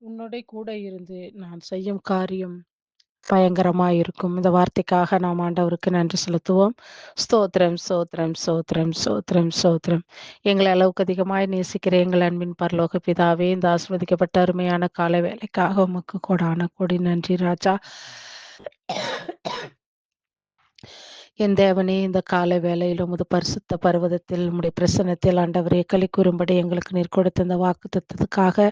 உன்னோடே கூட இருந்து நான் செய்யும் காரியம் பயங்கரமாயிருக்கும். இந்த வார்த்தைக்காக நாம் ஆண்டவருக்கு நன்றி செலுத்துவோம். ஸ்தோத்திரம், ஸ்தோத்திரம், ஸ்தோத்திரம், ஸ்தோத்திரம், ஸ்தோத்திரம். எங்களை அளவுக்கு அதிகமாய் நேசிக்கிற எங்கள் அன்பின் பரலோக பிதாவே, இந்த ஆசீர்வதிக்கப்பட்ட அருமையான காலை வேளைக்காக உமக்கு கோடான கோடி நன்றி ராஜா. என் தேவனே, இந்த காலை வேளையில் உமது பரிசுத்த பர்வதத்தில் உம்முடைய பிரசன்னத்தில் ஆண்டவரே களி கூறும்படி எங்களுக்கு நீர் கொடுத்த இந்த வாக்குத்தத்தத்துக்காக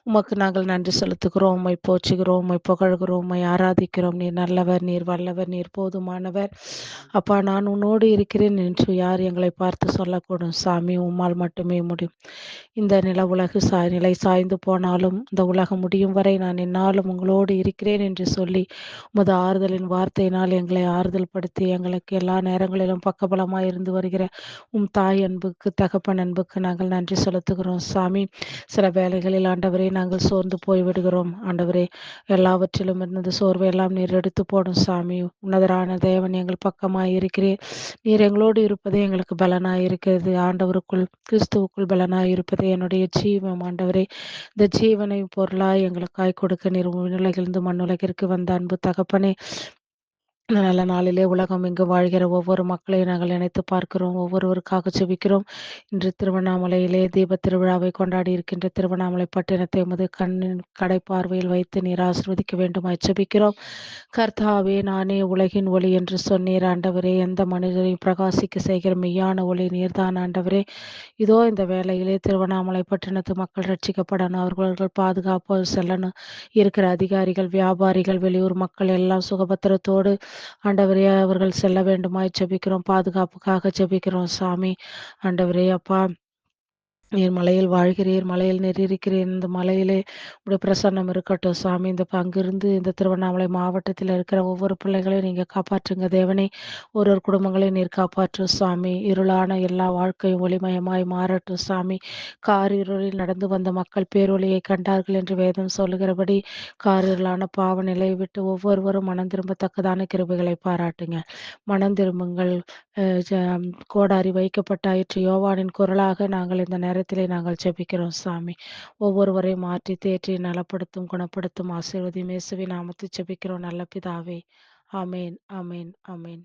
உமக்கு நாங்கள் நன்றி செலுத்துகிறோம். உம்மை போற்றுகிறோம், உம்மை புகழ்கிறோம், உம்மை ஆராதிக்கிறோம். நீர் நல்லவர், நீர் வல்லவர், நீர் போதுமானவர். அப்பா, நான் உன்னோடு இருக்கிறேன் என்று யார் எங்களை பார்த்து சொல்லக்கூடும்? சாமி, உம்மால் மட்டுமே முடியும். இந்த உலகு நிலை சாய்ந்து போனாலும் இந்த உலகம் முடியும் வரை நான் என்னாலும் உங்களோடு இருக்கிறேன் என்று சொல்லி உமது ஆறுதலின் வார்த்தையினால் எங்களை ஆறுதல் படுத்தி எங்களுக்கு எல்லா நேரங்களிலும் பக்கபலமாய் இருந்து வருகிற தாய் அன்புக்கு, தகப்பன் அன்புக்கு நாங்கள் நன்றி செலுத்துகிறோம் சாமி. சில வேளைகளில் ஆண்டவரே நாங்கள் சோர்ந்து போய் விடுகிறோம் ஆண்டவரே. எல்லாவற்றிலும் இருந்தது சோர்வை எல்லாம் நீர் எடுத்து போடும் சாமி. உன்னதரான தேவன் எங்கள் பக்கமாய் இருக்கிறேன். நீர் எங்களோடு இருப்பதே எங்களுக்கு பலனாய் இருக்கிறது. ஆண்டவருக்குள் கிறிஸ்துவுக்குள் பலனாய் இருப்பதே என்னுடைய ஜீவம் ஆண்டவரே. இந்த ஜீவனை பொருளாய் எங்களுக்காய் கொடுக்க நீர் உலகிலிருந்து மண்ணுலகிற்கு வந்த அன்பு தகப்பனே. இந்த நல்ல நாளிலே உலகம் இங்கு வாழ்கிற ஒவ்வொரு மக்களையும் நாங்கள் நினைத்து பார்க்கிறோம். ஒவ்வொருவருக்காக ஜெபிக்கிறோம். இன்று திருவண்ணாமலையிலே தீபத் திருவிழாவை கொண்டாடி இருக்கின்ற திருவண்ணாமலை பட்டினத்தை உமது கண்ணின் கடைப்பார்வையில் வைத்து நீர் ஆசீர்வதிக்க வேண்டுமாய் ஜெபிக்கிறோம். கர்த்தாவே, நானே உலகின் ஒளி என்று சொன்னீர் ஆண்டவரே. எந்த மனிதரையும் பிரகாசிக்க செய்கிற மெய்யான ஒளி நீர்தான் ஆண்டவரே. இதோ இந்த வேளையிலே திருவண்ணாமலை பட்டணத்து மக்கள் ரட்சிக்கப்படணும். அவர்கள் பாதுகாப்பு செல்லணும். இருக்கிற அதிகாரிகள், வியாபாரிகள், வெளியூர் மக்கள் எல்லாம் சுகபத்திரத்தோடு ஆண்டவரே அவர்கள் செல்ல வேண்டுமாய் ஜெபிக்கிறோம். பாதுகாப்புக்காக ஜெபிக்கிறோம் சாமி. ஆண்டவரே அப்பா, நீர் மலையில் வாழ்கிறீர், மலையில் நீர் இருக்கிறீர். இந்த மலையிலே உடைய பிரசன்னம் இருக்கட்டும் சாமி. அங்கிருந்து இந்த திருவண்ணாமலை மாவட்டத்தில் இருக்கிற ஒவ்வொரு பிள்ளைகளையும் நீங்க காப்பாற்றுங்க தேவனே. ஒரு ஒரு குடும்பங்களையும் நீர் காப்பாற்றும் சாமி. இருளான எல்லா வாழ்க்கையும் ஒளிமயமாய் மாறட்டும் சாமி. காரிருளில் நடந்து வந்த மக்கள் பேரொளியை கண்டார்கள் என்று வேதம் சொல்லுகிறபடி காரிருளான பாவ நிலையை விட்டு ஒவ்வொருவரும் மனம் திரும்பத்தக்கதான கிருபைகளை பாராட்டுங்க. மனம் திரும்புங்கள். கோடாரி வைக்கப்பட்டாயிற்று. யோவானின் குரலாக நாங்கள் இந்த நேரத்திலே நாங்கள் ஜெபிக்கிறோம் சாமி. ஒவ்வொருவரையும் மாற்றி தேற்றி நலப்படுத்தும், குணப்படுத்தும், ஆசீர்வதியும். இயேசுவின் நாமத்தில் ஜெபிக்கிறோம் நல்ல பிதாவே. ஆமென், ஆமென், ஆமென்.